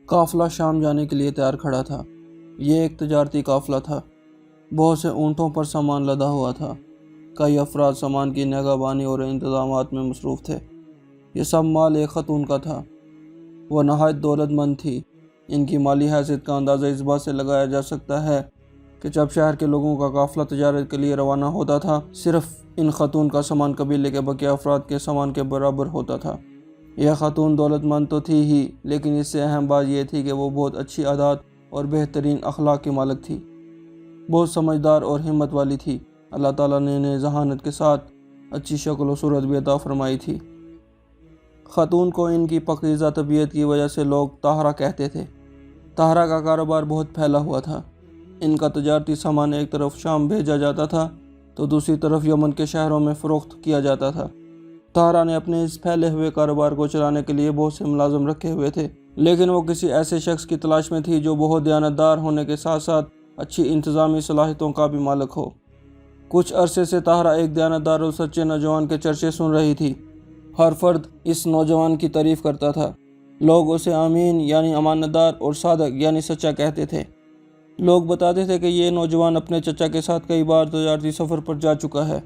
قافلہ شام جانے کے لیے تیار کھڑا تھا۔ یہ ایک تجارتی قافلہ تھا۔ بہت سے اونٹوں پر سامان لدا ہوا تھا۔ کئی افراد سامان کی نگہبانی اور انتظامات میں مصروف تھے۔ یہ سب مال ایک خاتون کا تھا۔ وہ نہایت دولت مند تھی۔ ان کی مالی حیثیت کا اندازہ اس بات سے لگایا جا سکتا ہے کہ جب شہر کے لوگوں کا قافلہ تجارت کے لیے روانہ ہوتا تھا، صرف ان خاتون کا سامان قبیلے کے بقیہ افراد کے سامان کے برابر ہوتا تھا۔ یہ خاتون دولت مند تو تھی ہی، لیکن اس سے اہم بات یہ تھی کہ وہ بہت اچھی عادات اور بہترین اخلاق کی مالک تھی۔ بہت سمجھدار اور ہمت والی تھی۔ اللہ تعالیٰ نے انہیں ذہانت کے ساتھ اچھی شکل و صورت بھی عطا فرمائی تھی۔ خاتون کو ان کی پاکیزہ طبیعت کی وجہ سے لوگ طاہرہ کہتے تھے۔ طاہرہ کا کاروبار بہت پھیلا ہوا تھا۔ ان کا تجارتی سامان ایک طرف شام بھیجا جاتا تھا تو دوسری طرف یمن کے شہروں میں فروخت کیا جاتا تھا۔ طاہرہ نے اپنے اس پھیلے ہوئے کاروبار کو چلانے کے لیے بہت سے ملازم رکھے ہوئے تھے، لیکن وہ کسی ایسے شخص کی تلاش میں تھی جو بہت دیانتدار ہونے کے ساتھ ساتھ اچھی انتظامی صلاحیتوں کا بھی مالک ہو۔ کچھ عرصے سے طاہرہ ایک دیانتدار اور سچے نوجوان کے چرچے سن رہی تھی۔ ہر فرد اس نوجوان کی تعریف کرتا تھا۔ لوگ اسے امین یعنی امانتدار اور صادق یعنی سچا کہتے تھے۔ لوگ بتاتے تھے کہ یہ نوجوان اپنے چچا کے ساتھ کئی بار تجارتی سفر پر جا چکا ہے۔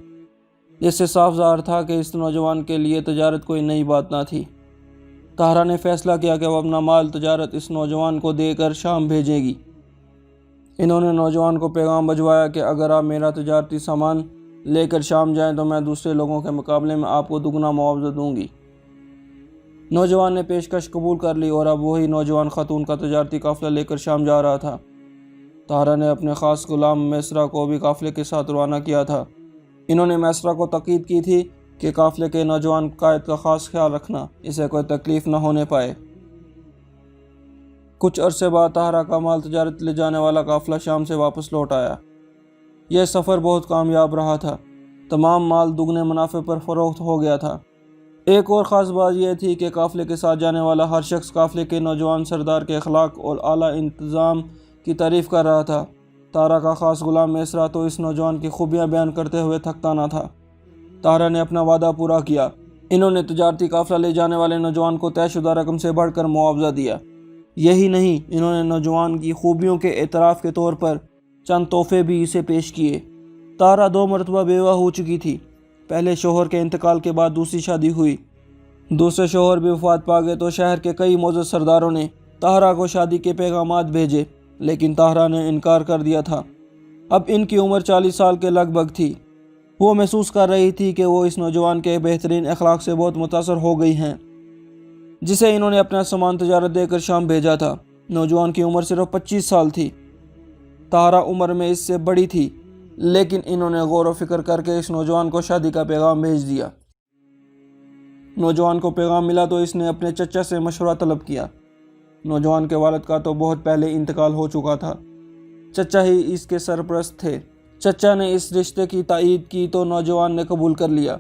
اس سے صاف ظاہر تھا کہ اس نوجوان کے لیے تجارت کوئی نئی بات نہ تھی۔ طاہرہ نے فیصلہ کیا کہ وہ اپنا مال تجارت اس نوجوان کو دے کر شام بھیجے گی۔ انہوں نے نوجوان کو پیغام بھجوایا کہ اگر آپ میرا تجارتی سامان لے کر شام جائیں تو میں دوسرے لوگوں کے مقابلے میں آپ کو دگنا معاوضہ دوں گی۔ نوجوان نے پیشکش قبول کر لی اور اب وہی نوجوان خاتون کا تجارتی قافلہ لے کر شام جا رہا تھا۔ طاہرہ نے اپنے خاص غلام میسرہ کو بھی قافلے کے ساتھ روانہ کیا تھا۔ انہوں نے میسرہ کو تاکید کی تھی کہ قافلے کے نوجوان قائد کا خاص خیال رکھنا، اسے کوئی تکلیف نہ ہونے پائے۔ کچھ عرصے بعد طاہرہ کا مال تجارت لے جانے والا قافلہ شام سے واپس لوٹ آیا۔ یہ سفر بہت کامیاب رہا تھا۔ تمام مال دگنے منافع پر فروخت ہو گیا تھا۔ ایک اور خاص بات یہ تھی کہ قافلے کے ساتھ جانے والا ہر شخص قافلے کے نوجوان سردار کے اخلاق اور اعلیٰ انتظام کی تعریف کر رہا تھا۔ طاہرہ کا خاص غلام میسرہ تو اس نوجوان کی خوبیاں بیان کرتے ہوئے تھکتا نہ تھا۔ طاہرہ نے اپنا وعدہ پورا کیا۔ انہوں نے تجارتی قافلہ لے جانے والے نوجوان کو طے شدہ رقم سے بڑھ کر معاوضہ دیا۔ یہی نہیں، انہوں نے نوجوان کی خوبیوں کے اعتراف کے طور پر چند تحفے بھی اسے پیش کیے۔ طاہرہ 2 مرتبہ بیوہ ہو چکی تھی۔ پہلے شوہر کے انتقال کے بعد دوسری شادی ہوئی۔ دوسرے شوہر بھی وفات پا گئے تو شہر کے کئی معزز سرداروں نے طاہرہ کو شادی کے پیغامات بھیجے، لیکن طاہرہ نے انکار کر دیا تھا۔ اب ان کی عمر 40 سال کے لگ بھگ تھی۔ وہ محسوس کر رہی تھی کہ وہ اس نوجوان کے بہترین اخلاق سے بہت متاثر ہو گئی ہیں، جسے انہوں نے اپنا سامان تجارت دے کر شام بھیجا تھا۔ نوجوان کی عمر صرف 25 سال تھی۔ طاہرہ عمر میں اس سے بڑی تھی، لیکن انہوں نے غور و فکر کر کے اس نوجوان کو شادی کا پیغام بھیج دیا۔ نوجوان کو پیغام ملا تو اس نے اپنے چچا سے مشورہ طلب کیا۔ نوجوان کے والد کا تو بہت پہلے انتقال ہو چکا تھا۔ چچا ہی اس کے سرپرست تھے۔ چچا نے اس رشتے کی تائید کی تو نوجوان نے قبول کر لیا۔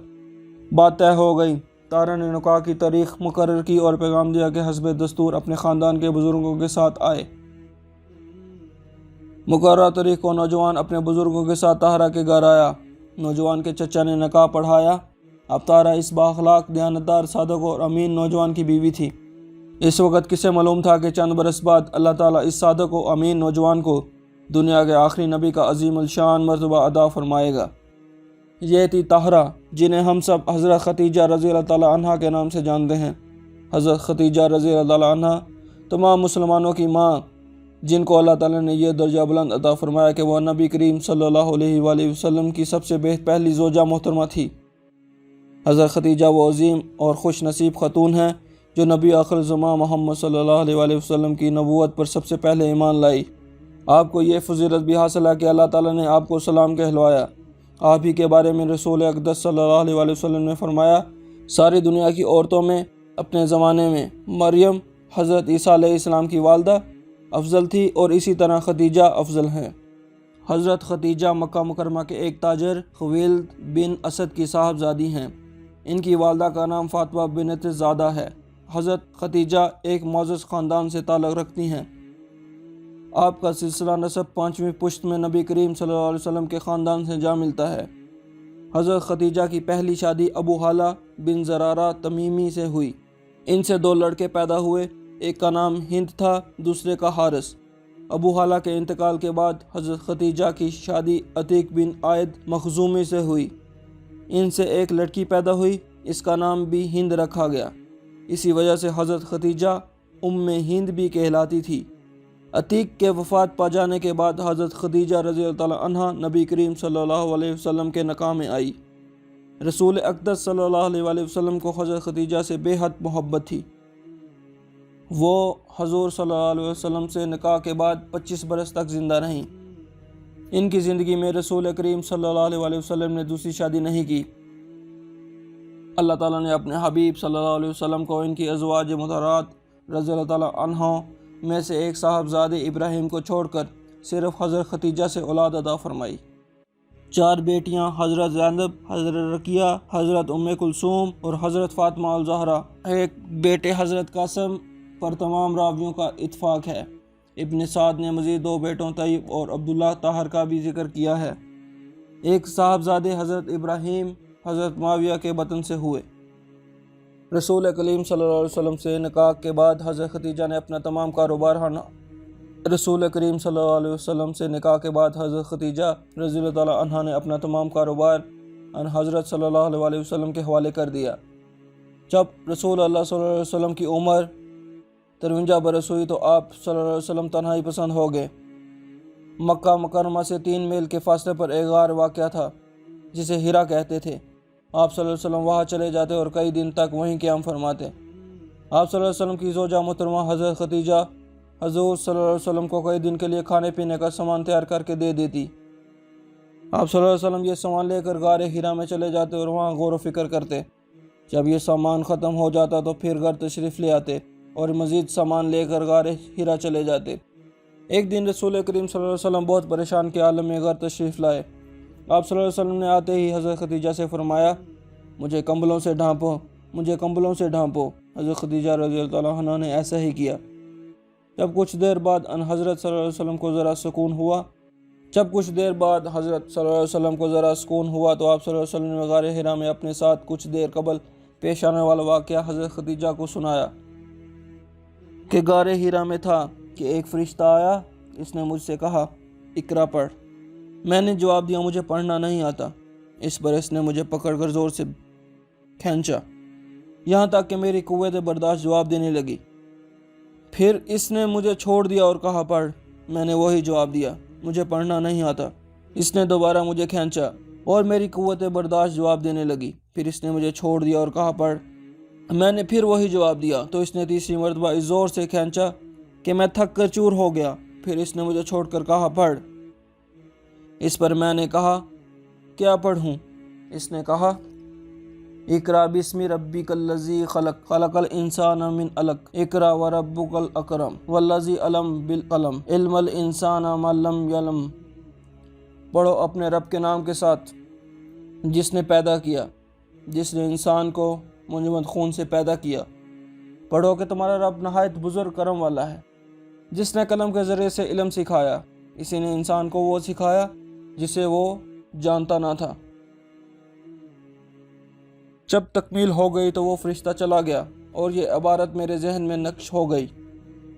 بات طے ہو گئی۔ طاہرہ نے نکاح کی تاریخ مقرر کی اور پیغام دیا کہ حسب دستور اپنے خاندان کے بزرگوں کے ساتھ آئے۔ مقررہ تاریخ کو نوجوان اپنے بزرگوں کے ساتھ طاہرہ کے گھر آیا۔ نوجوان کے چچا نے نکاح پڑھایا۔ اب طاہرہ اس بااخلاق، دیانتدار، صادق اور امین نوجوان کی بیوی تھی۔ اس وقت کسے معلوم تھا کہ چند برس بعد اللہ تعالیٰ اس صادق و امین نوجوان کو دنیا کے آخری نبی کا عظیم الشان مرتبہ عطا فرمائے گا۔ یہ تھی طاہرہ، جنہیں ہم سب حضرت ختیجہ رضی اللہ تعالیٰ عنہ کے نام سے جانتے ہیں۔ حضرت ختیجہ رضی اللہ تعالیٰ عنہ تمام مسلمانوں کی ماں، جن کو اللہ تعالیٰ نے یہ درجہ بلند عطا فرمایا کہ وہ نبی کریم صلی اللہ علیہ وآلہ وسلم کی سب سے پہلی زوجہ محترمہ تھی۔ حضرت ختیجہ وہ عظیم اور خوش نصیب خاتون ہیں جو نبی آخر الزماں محمد صلی اللہ علیہ وآلہ وسلم کی نبوت پر سب سے پہلے ایمان لائی۔ آپ کو یہ فضیلت بھی حاصل ہے کہ اللہ تعالیٰ نے آپ کو سلام کہلوایا۔ آپ ہی کے بارے میں رسول اقدس صلی اللہ علیہ وآلہ وسلم نے فرمایا، ساری دنیا کی عورتوں میں اپنے زمانے میں مریم حضرت عیسیٰ علیہ السلام کی والدہ افضل تھی اور اسی طرح ختیجہ افضل ہیں۔ حضرت ختیجہ مکہ مکرمہ کے ایک تاجر خویلد بن اسد کی صاحبزادی ہیں۔ ان کی والدہ کا نام فاطمہ بنت زادہ ہے۔ حضرت ختیجہ ایک معزز خاندان سے تعلق رکھتی ہیں۔ آپ کا سلسلہ نسب 5ویں پشت میں نبی کریم صلی اللہ علیہ وسلم کے خاندان سے جا ملتا ہے۔ حضرت ختیجہ کی پہلی شادی ابو حالہ بن زرارہ تمیمی سے ہوئی۔ ان سے 2 لڑکے پیدا ہوئے، ایک کا نام ہند تھا، دوسرے کا حارث۔ ابو حالہ کے انتقال کے بعد حضرت خدیجہ کی شادی عتیق بن عائد مخزومی سے ہوئی۔ ان سے ایک لڑکی پیدا ہوئی، اس کا نام بھی ہند رکھا گیا۔ اسی وجہ سے حضرت خدیجہ ہند بھی کہلاتی تھی۔ عتیق کے وفات پا جانے کے بعد حضرت خدیجہ رضی اللہ تعالیٰ عنہ نبی کریم صلی اللہ علیہ وسلم کے نکاح میں آئی۔ رسول اقدس صلی اللہ علیہ وسلم کو حضرت خدیجہ سے بے حد محبت تھی۔ وہ حضور صلی اللہ علیہ وسلم سے نکاح کے بعد 25 برس تک زندہ رہیں۔ ان کی زندگی میں رسول کریم صلی اللہ علیہ وسلم نے دوسری شادی نہیں کی۔ اللہ تعالیٰ نے اپنے حبیب صلی اللہ علیہ وسلم کو ان کی ازواج مطہرات رضی اللہ تعالیٰ عنہ میں سے ایک صاحبزادے ابراہیم کو چھوڑ کر صرف حضرت خدیجہ سے اولاد عطا فرمائی۔ 4 بیٹیاں حضرت زینب، حضرت رقیہ، حضرت ام کلثوم اور حضرت فاطمہ الزہرا، ایک بیٹے حضرت قاسم پر تمام راویوں کا اتفاق ہے۔ ابن سعد نے مزید 2 بیٹوں طیب اور عبداللہ طاہر کا بھی ذکر کیا ہے۔ ایک صاحبزادے حضرت ابراہیم حضرت معاویہ کے بطن سے ہوئے۔ رسول کریم صلی اللہ علیہ وسلم سے نکاح کے بعد حضرت خدیجہ نے اپنا تمام کاروبار رسول کریم صلی اللہ علیہ وسلم سے نکاح کے بعد حضرت خدیجہ رضی اللہ تعالیٰ عنہ نے اپنا تمام کاروبار حضرت صلی اللہ علیہ وسلم کے حوالے کر دیا۔ جب رسول اللہ صلی اللہ علیہ وسلم کی عمر 53 برس ہوئی تو آپ صلی اللہ علیہ وسلم تنہائی پسند ہو گئے۔ مکہ مکرمہ سے 3 میل کے فاصلے پر ایک غار واقع تھا جسے ہیرا کہتے تھے۔ آپ صلی اللہ علیہ وسلم وہاں چلے جاتے اور کئی دن تک وہیں قیام فرماتے۔ آپ صلی اللہ علیہ وسلم کی زوجہ محترمہ حضرت خدیجہ حضور صلی اللہ علیہ وسلم کو کئی دن کے لیے کھانے پینے کا سامان تیار کر کے دے دیتی۔ آپ صلی اللہ علیہ وسلم یہ سامان لے کر غار ہیرا میں چلے جاتے اور وہاں غور و فکر کرتے۔ جب یہ سامان ختم ہو جاتا تو پھر گھر تشریف لے آتے اور مزید سامان لے کر غار ہیرا چلے جاتے۔ ایک دن رسول کریم صلی اللہ علیہ وسلم بہت پریشان کے عالم میں گھر تشریف لائے۔ آپ صلی اللہ علیہ وسلم نے آتے ہی حضرت خدیجہ سے فرمایا، مجھے کمبلوں سے ڈھانپو، مجھے کمبلوں سے ڈھانپو۔ حضرت خدیجہ رضی اللہ تعالیٰ عنہ نے ایسا ہی کیا۔ جب کچھ دیر بعد حضرت صلی اللہ علیہ وسلم کو ذرا سکون ہوا تو آپ صلی اللہ علیہ وسلم نے غار ہیرا میں اپنے ساتھ کچھ دیر قبل پیش آنے والا واقعہ حضرت خدیجہ کو سنایا کہ غار ہیرا میں تھا کہ ایک فرشتہ آیا، اس نے مجھ سے کہا اقرا پڑھ۔ میں نے جواب دیا مجھے پڑھنا نہیں آتا۔ اس پر اس نے مجھے پکڑ کر زور سے کھینچا، یہاں تک کہ میری قوت برداشت جواب دینے لگی۔ پھر اس نے مجھے چھوڑ دیا اور کہا پڑھ۔ میں نے وہی جواب دیا، مجھے پڑھنا نہیں آتا۔ اس نے دوبارہ مجھے کھینچا اور میری قوت برداشت جواب دینے لگی۔ پھر اس نے مجھے چھوڑ دیا اور کہا پڑھ۔ میں نے پھر وہی جواب دیا تو اس نے تیسری مرتبہ اس زور سے کھینچا کہ میں تھک کر چور ہو گیا۔ پھر اس نے مجھے چھوڑ کر کہا پڑھ۔ اس پر میں نے کہا کیا پڑھوں؟ اس نے کہا اقرا بسم ربک الذی خلق، خلق الانسان من علق، اقرا وربک الاکرم والذی علم بالقلم، علم الانسان ما لم یعلم۔ پڑھو اپنے رب کے نام کے ساتھ جس نے پیدا کیا، جس نے انسان کو منجمد خون سے پیدا کیا۔ پڑھو کہ تمہارا رب نہایت بزرگ کرم والا ہے، جس نے قلم کے ذریعے سے علم سکھایا، اسی نے انسان کو وہ سکھایا جسے وہ جانتا نہ تھا۔ جب تکمیل ہو گئی تو وہ فرشتہ چلا گیا اور یہ عبارت میرے ذہن میں نقش ہو گئی۔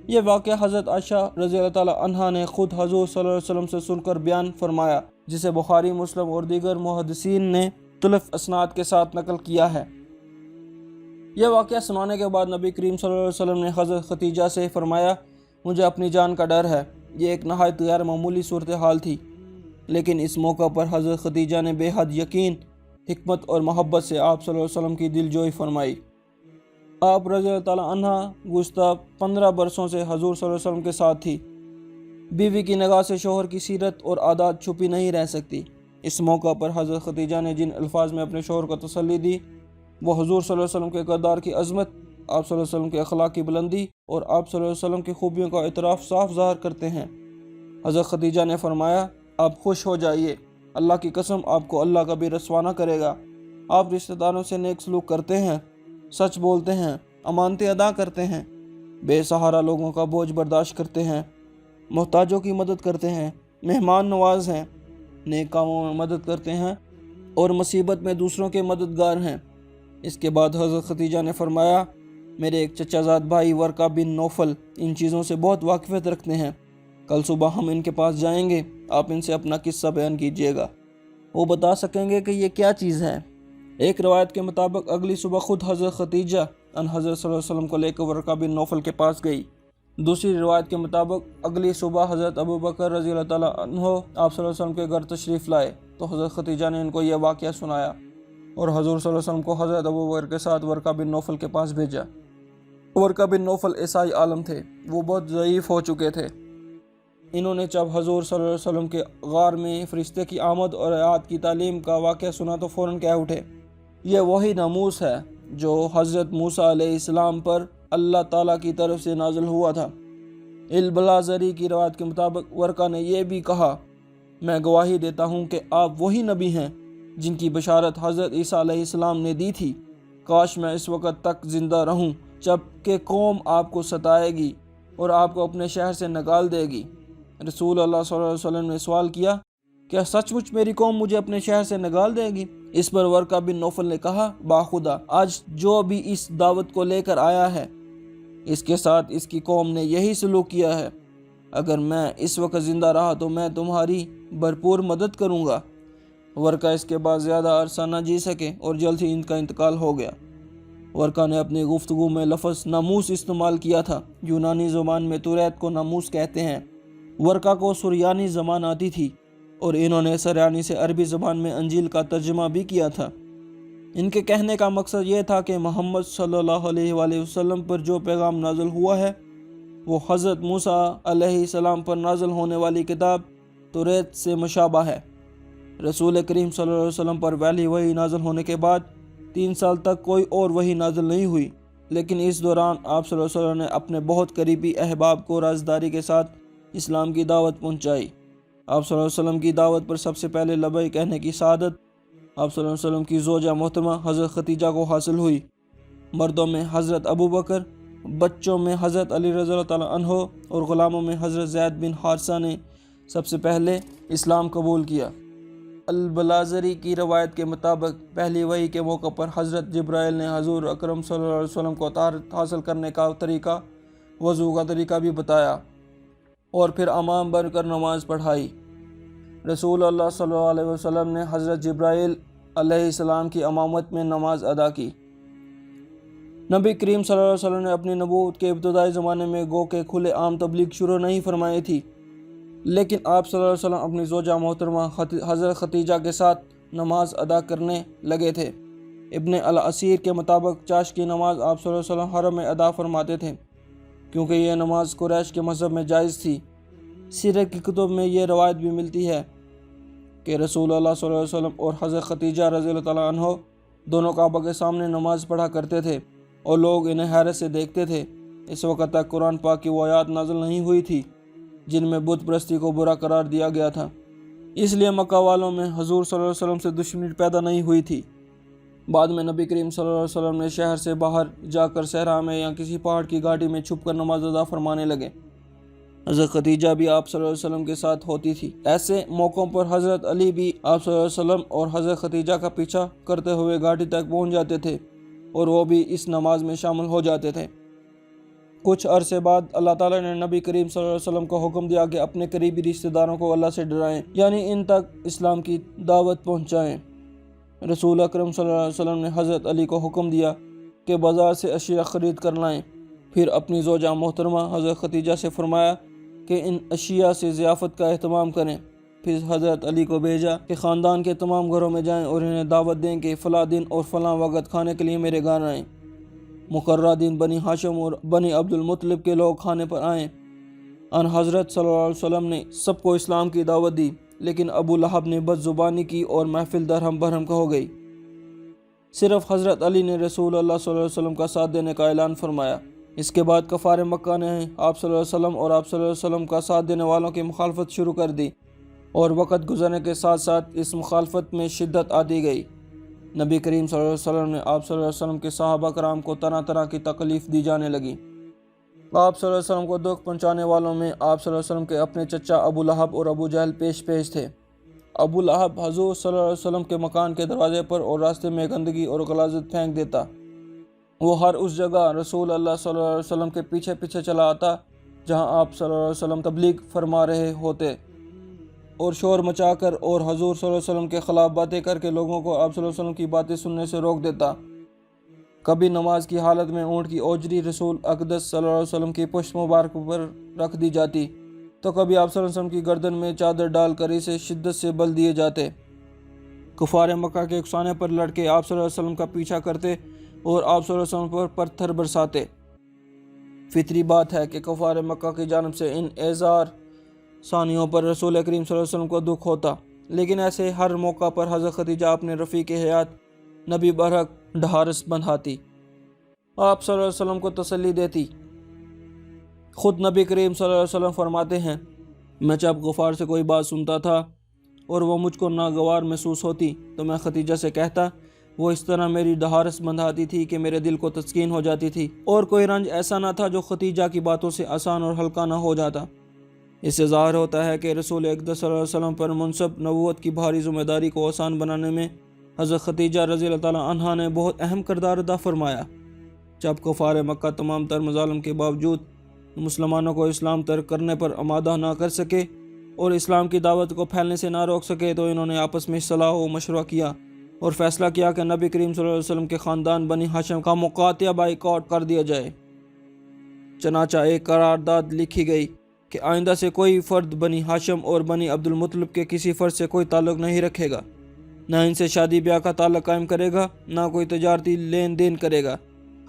یہ واقعہ حضرت عائشہ رضی اللہ تعالیٰ عنہا نے خود حضور صلی اللہ علیہ وسلم سے سن کر بیان فرمایا، جسے بخاری، مسلم اور دیگر محدثین نے مختلف اسناد کے ساتھ نقل کیا ہے۔ یہ واقعہ سنانے کے بعد نبی کریم صلی اللہ علیہ وسلم نے حضرت خدیجہ سے فرمایا، مجھے اپنی جان کا ڈر ہے۔ یہ ایک نہایت غیر معمولی صورتحال تھی، لیکن اس موقع پر حضرت خدیجہ نے بے حد یقین، حکمت اور محبت سے آپ صلی اللہ علیہ وسلم کی دل جوئی فرمائی۔ آپ رضی اللہ تعالیٰ عنہ گزشتہ 15 برسوں سے حضور صلی اللہ علیہ وسلم کے ساتھ تھی۔ بیوی کی نگاہ سے شوہر کی سیرت اور عادات چھپی نہیں رہ سکتی۔ اس موقع پر حضرت خدیجہ نے جن الفاظ میں اپنے شوہر کو تسلی دی، وہ حضور صلی اللہ علیہ وسلم کے کردار کی عظمت، آپ صلی اللہ علیہ وسلم کے اخلاق کی بلندی اور آپ صلی اللہ علیہ وسلم کی خوبیوں کا اعتراف صاف ظاہر کرتے ہیں۔ حضرت خدیجہ نے فرمایا، آپ خوش ہو جائیے، اللہ کی قسم آپ کو اللہ کبھی رسوا نہ کرے گا۔ آپ رشتہ داروں سے نیک سلوک کرتے ہیں، سچ بولتے ہیں، امانتیں ادا کرتے ہیں، بے سہارا لوگوں کا بوجھ برداشت کرتے ہیں، محتاجوں کی مدد کرتے ہیں، مہمان نواز ہیں، نیک کاموں میں مدد کرتے ہیں اور مصیبت میں دوسروں کے مددگار ہیں۔ اس کے بعد حضرت خدیجہ نے فرمایا، میرے ایک چچا زاد بھائی ورقہ بن نوفل ان چیزوں سے بہت واقفیت رکھتے ہیں، کل صبح ہم ان کے پاس جائیں گے، آپ ان سے اپنا قصہ بیان کیجیے گا، وہ بتا سکیں گے کہ یہ کیا چیز ہے۔ ایک روایت کے مطابق اگلی صبح خود حضرت خدیجہ ان حضرت صلی اللہ علیہ وسلم کو لے کر ورقہ بن نوفل کے پاس گئی۔ دوسری روایت کے مطابق اگلی صبح حضرت ابو بکر رضی اللہ تعالیٰ عنہ آپ صلی اللہ علیہ وسلم کے گھر تشریف لائے تو حضرت خدیجہ نے ان کو یہ واقعہ سنایا اور حضور صلی اللہ علیہ وسلم کو حضرت ابو بکر کے ساتھ ورقہ بن نوفل کے پاس بھیجا۔ ورقہ بن نوفل عیسائی عالم تھے، وہ بہت ضعیف ہو چکے تھے۔ انہوں نے جب حضور صلی اللہ علیہ وسلم کے غار میں فرشتے کی آمد اور آیات کی تعلیم کا واقعہ سنا تو فوراً کہہ اٹھے، یہ وہی ناموس ہے جو حضرت موسیٰ علیہ السلام پر اللہ تعالیٰ کی طرف سے نازل ہوا تھا۔ البلازری کی روایت کے مطابق ورقہ نے یہ بھی کہا، میں گواہی دیتا ہوں کہ آپ وہی نبی ہیں جن کی بشارت حضرت عیسیٰ علیہ السلام نے دی تھی، کاش میں اس وقت تک زندہ رہوں جب کہ قوم آپ کو ستائے گی اور آپ کو اپنے شہر سے نکال دے گی۔ رسول اللہ صلی اللہ علیہ وسلم نے سوال کیا، کیا سچ مچ میری قوم مجھے اپنے شہر سے نکال دے گی؟ اس پر ورقہ بن نوفل نے کہا، باخدا آج جو بھی اس دعوت کو لے کر آیا ہے اس کے ساتھ اس کی قوم نے یہی سلوک کیا ہے، اگر میں اس وقت زندہ رہا تو میں تمہاری بھرپور مدد کروں گا۔ ورقہ اس کے بعد زیادہ عرصہ نہ جی سکے اور جلد ہی ان کا انتقال ہو گیا۔ ورقہ نے اپنی گفتگو میں لفظ ناموس استعمال کیا تھا، یونانی زبان میں توریت کو ناموس کہتے ہیں۔ ورقہ کو سریانی زبان آتی تھی اور انہوں نے سریانی سے عربی زبان میں انجیل کا ترجمہ بھی کیا تھا۔ ان کے کہنے کا مقصد یہ تھا کہ محمد صلی اللہ علیہ وآلہ وسلم پر جو پیغام نازل ہوا ہے وہ حضرت موسیٰ علیہ السلام پر نازل ہونے والی کتاب توریت سے مشابہ ہے۔ رسول کریم صلی اللہ علیہ وسلم پر پہلی وحی نازل ہونے کے بعد 3 سال تک کوئی اور وحی نازل نہیں ہوئی، لیکن اس دوران آپ صلی اللہ علیہ وسلم نے اپنے بہت قریبی احباب کو رازداری کے ساتھ اسلام کی دعوت پہنچائی۔ آپ صلی اللہ علیہ وسلم کی دعوت پر سب سے پہلے لبیک کہنے کی سعادت آپ صلی اللہ علیہ وسلم کی زوجہ محترمہ حضرت خدیجہ کو حاصل ہوئی۔ مردوں میں حضرت ابو بکر، بچوں میں حضرت علی رضی اللہ تعالیٰ عنہ اور غلاموں میں حضرت زید بن حارثہ نے سب سے پہلے اسلام قبول کیا۔ البلازری کی روایت کے مطابق پہلی وحی کے موقع پر حضرت جبرائیل نے حضور اکرم صلی اللہ علیہ وسلم کو طہارت حاصل کرنے کا طریقہ، وضو کا طریقہ بھی بتایا اور پھر امام بن کر نماز پڑھائی۔ رسول اللہ صلی اللہ علیہ وسلم نے حضرت جبرائیل علیہ السلام کی امامت میں نماز ادا کی۔ نبی کریم صلی اللہ علیہ وسلم نے اپنی نبوت کے ابتدائی زمانے میں گو کہ کھلے عام تبلیغ شروع نہیں فرمائی تھی، لیکن آپ صلی اللہ علیہ وسلم اپنی زوجہ محترمہ حضرت خدیجہ کے ساتھ نماز ادا کرنے لگے تھے۔ ابن الاسیر کے مطابق چاش کی نماز آپ صلی اللہ علیہ وسلم حرم میں ادا فرماتے تھے کیونکہ یہ نماز قریش کے مذہب میں جائز تھی۔ سیرت کی کتب میں یہ روایت بھی ملتی ہے کہ رسول اللہ صلی اللہ علیہ وسلم اور حضرت خدیجہ رضی اللہ تعالیٰ عنہ دونوں کعبہ کے سامنے نماز پڑھا کرتے تھے اور لوگ انہیں حیرت سے دیکھتے تھے۔ اس وقت تک قرآن پاک کی وہ آیات نازل نہیں ہوئی تھی جن میں بت پرستی کو برا قرار دیا گیا تھا، اس لیے مکہ والوں میں حضور صلی اللہ علیہ وسلم سے دشمنی پیدا نہیں ہوئی تھی۔ بعد میں نبی کریم صلی اللہ علیہ وسلم نے شہر سے باہر جا کر صحرا میں یا کسی پہاڑ کی گاڑی میں چھپ کر نماز ادا فرمانے لگے۔ حضرت خدیجہ بھی آپ صلی اللہ علیہ وسلم کے ساتھ ہوتی تھی۔ ایسے موقعوں پر حضرت علی بھی آپ صلی اللہ علیہ وسلم اور حضرت خدیجہ کا پیچھا کرتے ہوئے گاڑی تک پہنچ جاتے تھے اور وہ بھی اس نماز میں شامل ہو جاتے تھے۔ کچھ عرصے بعد اللہ تعالیٰ نے نبی کریم صلی اللہ علیہ وسلم کو حکم دیا کہ اپنے قریبی رشتہ داروں کو اللہ سے ڈرائیں، یعنی ان تک اسلام کی دعوت پہنچائیں۔ رسول اکرم صلی اللہ علیہ وسلم نے حضرت علی کو حکم دیا کہ بازار سے اشیاء خرید کر لائیں، پھر اپنی زوجہ محترمہ حضرت خدیجہ سے فرمایا کہ ان اشیاء سے ضیافت کا اہتمام کریں، پھر حضرت علی کو بھیجا کہ خاندان کے تمام گھروں میں جائیں اور انہیں دعوت دیں کہ فلاں دن اور فلاں وقت کھانے کے لیے میرے گھر آئیں۔ مقررہ دن بنی ہاشم اور بنی عبد المطلب کے لوگ کھانے پر آئیں۔ ان حضرت صلی اللہ علیہ وسلم نے سب کو اسلام کی دعوت دی، لیکن ابو لہب نے بد زبانی کی اور محفل درہم برہم ہو گئی۔ صرف حضرت علی نے رسول اللہ صلی اللہ علیہ وسلم کا ساتھ دینے کا اعلان فرمایا۔ اس کے بعد کفار مکہ نے آپ صلی اللہ علیہ وسلم اور آپ صلی اللہ علیہ وسلم کا ساتھ دینے والوں کی مخالفت شروع کر دی، اور وقت گزرنے کے ساتھ ساتھ اس مخالفت میں شدت آتی گئی۔ نبی کریم صلی اللہ علیہ وسلم نے آپ صلی اللہ علیہ وسلم کے صحابہ کرام کو طرح طرح کی تکلیف دی جانے لگی۔ آپ صلی اللہ علیہ وسلم کو دکھ پہنچانے والوں میں آپ صلی اللہ علیہ وسلم کے اپنے چچا ابو لہب اور ابو جہل پیش تھے۔ ابو لہب حضور صلی اللہ علیہ وسلم کے مکان کے دروازے پر اور راستے میں گندگی اور غلاظت پھینک دیتا۔ وہ ہر اس جگہ رسول اللہ صلی اللہ علیہ وسلم کے پیچھے پیچھے چلا آتا جہاں آپ صلی اللہ علیہ وسلم تبلیغ فرما رہے ہوتے، اور شور مچا کر اور حضور صلی اللہ علیہ وسلم کے خلاف باتیں کر کے لوگوں کو آپ صلی اللہ علیہ وسلم کی باتیں سننے سے روک دیتا۔ کبھی نماز کی حالت میں اونٹ کی اوجری رسول اقدس صلی اللہ علیہ وسلم کی پشت مبارک پر رکھ دی جاتی، تو کبھی آپ صلی اللہ علیہ وسلم کی گردن میں چادر ڈال کر اسے شدت سے بل دیے جاتے۔ کفار مکہ کے اکسانے پر لڑکے آپ صلی اللہ علیہ وسلم کا پیچھا کرتے اور آپ صلی اللہ علیہ وسلم پر پتھر برساتے۔ فطری بات ہے کہ کفار مکہ کی جانب سے ان اعذار ثانیوں پر رسول کریم صلی اللہ علیہ وسلم کو دکھ ہوتا، لیکن ایسے ہر موقع پر حضرت خدیجہ اپنے رفیق حیات نبی برحق ڈھارس بندھاتی، آپ صلی اللہ علیہ وسلم کو تسلی دیتی۔ خود نبی کریم صلی اللہ علیہ وسلم فرماتے ہیں، میں جب غفار سے کوئی بات سنتا تھا اور وہ مجھ کو ناگوار محسوس ہوتی تو میں خدیجہ سے کہتا، وہ اس طرح میری ڈھارس بندھاتی تھی کہ میرے دل کو تسکین ہو جاتی تھی، اور کوئی رنج ایسا نہ تھا جو خدیجہ کی باتوں سے آسان اور ہلکا نہ ہو جاتا۔ اس سے ظاہر ہوتا ہے کہ رسول اقدس صلی اللہ علیہ وسلم پر منصب نبوت کی بھاری ذمہ داری کو آسان بنانے میں حضرت خدیجہ رضی اللہ تعالیٰ عنہا نے بہت اہم کردار ادا فرمایا۔ جب کفار مکہ تمام تر مظالم کے باوجود مسلمانوں کو اسلام ترک کرنے پر آمادہ نہ کر سکے اور اسلام کی دعوت کو پھیلنے سے نہ روک سکے، تو انہوں نے آپس میں صلاح و مشورہ کیا اور فیصلہ کیا کہ نبی کریم صلی اللہ علیہ وسلم کے خاندان بنی ہاشم کا مقاطعہ بائیکاٹ کر دیا جائے۔ چنانچہ ایک قرارداد لکھی گئی کہ آئندہ سے کوئی فرد بنی ہاشم اور بنی عبد المطلب کے کسی فرد سے کوئی تعلق نہیں رکھے گا، نہ ان سے شادی بیاہ کا تعلق قائم کرے گا، نہ کوئی تجارتی لین دین کرے گا،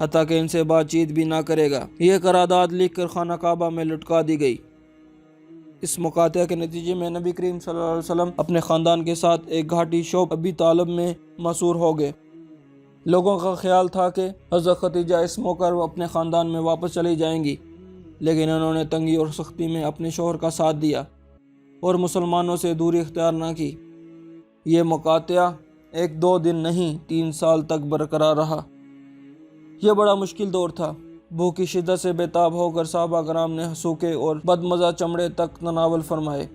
حتیٰ کہ ان سے بات چیت بھی نہ کرے گا۔ یہ قرارداد لکھ کر خانہ کعبہ میں لٹکا دی گئی۔ اس مقاطعہ کے نتیجے میں نبی کریم صلی اللہ علیہ وسلم اپنے خاندان کے ساتھ ایک گھاٹی شعب ابی طالب میں مسور ہو گئے۔ لوگوں کا خیال تھا کہ حضرت خدیجہ اس موقع پر اپنے خاندان میں واپس چلی جائیں گی، لیکن انہوں نے تنگی اور سختی میں اپنے شوہر کا ساتھ دیا اور مسلمانوں سے دوری اختیار نہ کی۔ یہ مقاطعہ 1-2 دن نہیں 3 سال تک برقرار رہا۔ یہ بڑا مشکل دور تھا۔ بھوک کی شدت سے بے تاب ہو کر صحابہ کرام نے سوکھے اور بدمزہ چمڑے تک تناول فرمائے۔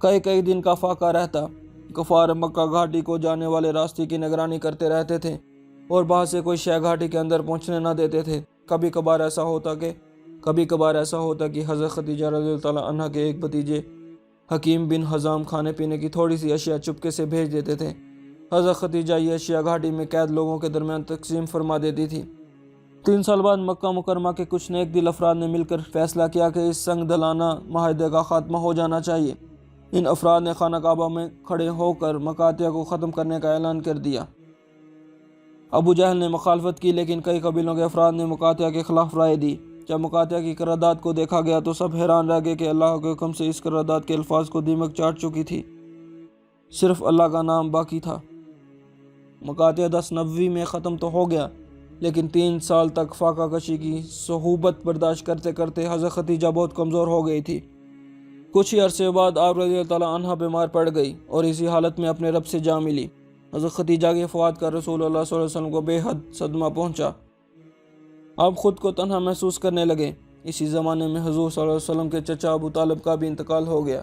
کئی دن کا فاقہ رہتا۔ کفار مکہ گھاٹی کو جانے والے راستے کی نگرانی کرتے رہتے تھے اور باہر سے کوئی شے گھاٹی کے اندر پہنچنے نہ دیتے تھے۔ کبھی کبھار ایسا ہوتا کہ حضرت خدیجہ رضی اللہ تعالیٰ عنہ کے ایک بھتیجے حکیم بن حزام کھانے پینے کی تھوڑی سی اشیاء چپکے سے بھیج دیتے تھے۔ حضرت خدیجہ یہ اشیاء گھاٹی میں قید لوگوں کے درمیان تقسیم فرما دیتی تھی۔ 3 سال بعد مکہ مکرمہ کے کچھ نیک دل افراد نے مل کر فیصلہ کیا کہ اس سنگ دلانہ معاہدے کا خاتمہ ہو جانا چاہیے۔ ان افراد نے خانہ کعبہ میں کھڑے ہو کر مقاطعہ کو ختم کرنے کا اعلان کر دیا۔ ابو جہل نے مخالفت کی، لیکن کئی قبیلوں کے افراد نے مقاطعہ کے خلاف رائے دی۔ جب مقاطعہ کی قرارداد کو دیکھا گیا تو سب حیران رہ گئے کہ اللہ کے حکم سے اس قرارداد کے الفاظ کو دیمک چاٹ چکی تھی، صرف اللہ کا نام باقی تھا۔ مقاطعہ 1090 میں ختم تو ہو گیا، لیکن 3 سال تک فاقہ کشی کی صعوبت برداشت کرتے کرتے حضرت خدیجہ بہت کمزور ہو گئی تھی۔ کچھ ہی عرصے بعد آپ رضی اللہ تعالیٰ عنہ بیمار پڑ گئی اور اسی حالت میں اپنے رب سے جا ملی۔ حضرت خدیجہ کی وفات کا رسول اللہ صلی اللہ علیہ وسلم کو بے حد صدمہ پہنچا۔ آپ خود کو تنہا محسوس کرنے لگے۔ اسی زمانے میں حضور صلی اللہ علیہ وسلم کے چچا ابو طالب کا بھی انتقال ہو گیا۔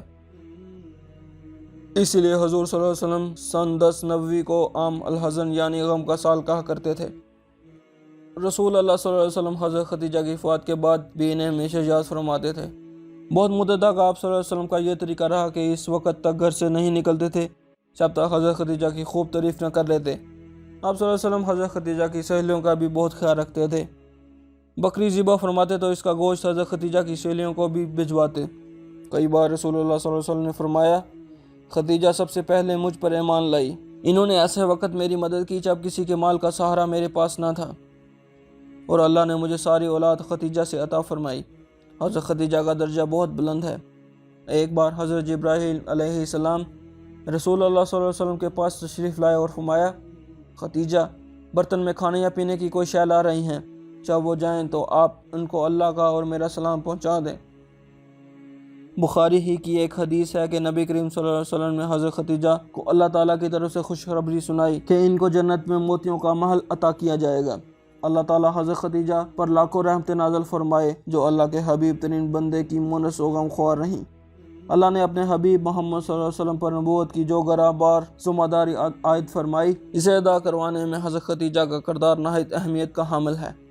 اسی لیے حضور صلی اللہ علیہ وسلم سن 1090 کو عام الحزن یعنی غم کا سال کہا کرتے تھے۔ رسول اللہ صلی اللہ علیہ وسلم حضرت خدیجہ کی وفات کے بعد بھی انہیں ہمیشہ یاد فرماتے تھے۔ بہت مدت تک آپ صلی اللہ علیہ وسلم کا یہ طریقہ رہا کہ اس وقت تک گھر سے نہیں نکلتے تھے جب تک حضرت خدیجہ کی خوب تعریف نہ کر لیتے۔ آپ صلی اللہ علیہ وسلم حضرت خدیجہ کی سہیلیوں کا بھی بہت خیال رکھتے تھے۔ بکری ذبح فرماتے تو اس کا گوشت حضرت خدیجہ کی سہیلیوں کو بھی بھجواتے۔ کئی بار رسول اللہ صلی اللہ علیہ وسلم نے فرمایا، خدیجہ سب سے پہلے مجھ پر ایمان لائی۔ انہوں نے ایسے وقت میری مدد کی جب کسی کے مال کا سہارا میرے پاس نہ تھا، اور اللہ نے مجھے ساری اولاد خدیجہ سے عطا فرمائی۔ حضرت خدیجہ کا درجہ بہت بلند ہے۔ ایک بار حضرت جبرائیل علیہ السلام رسول اللہ صلی اللہ علیہ وسلم کے پاس تشریف لائے اور فرمایا، خدیجہ برتن میں کھانے یا پینے کی کوئی شے لا رہی ہیں، جب وہ جائیں تو آپ ان کو اللہ کا اور میرا سلام پہنچا دیں۔ بخاری ہی کی ایک حدیث ہے کہ نبی کریم صلی اللہ علیہ وسلم نے حضرت خدیجہ کو اللہ تعالیٰ کی طرف سے خوشخبری سنائی کہ ان کو جنت میں موتیوں کا محل عطا کیا جائے گا۔ اللہ تعالیٰ حضرت خدیجہ پر لاکھوں رحمت نازل فرمائے جو اللہ کے حبیب ترین بندے کی مونس و غمخوار رہیں۔ اللہ نے اپنے حبیب محمد صلی اللہ علیہ وسلم پر نبوت کی جو گراں بار ذمہ داری عائد فرمائی، اسے ادا کروانے میں حضرت خدیجہ کا کردار نہایت اہمیت کا حامل ہے۔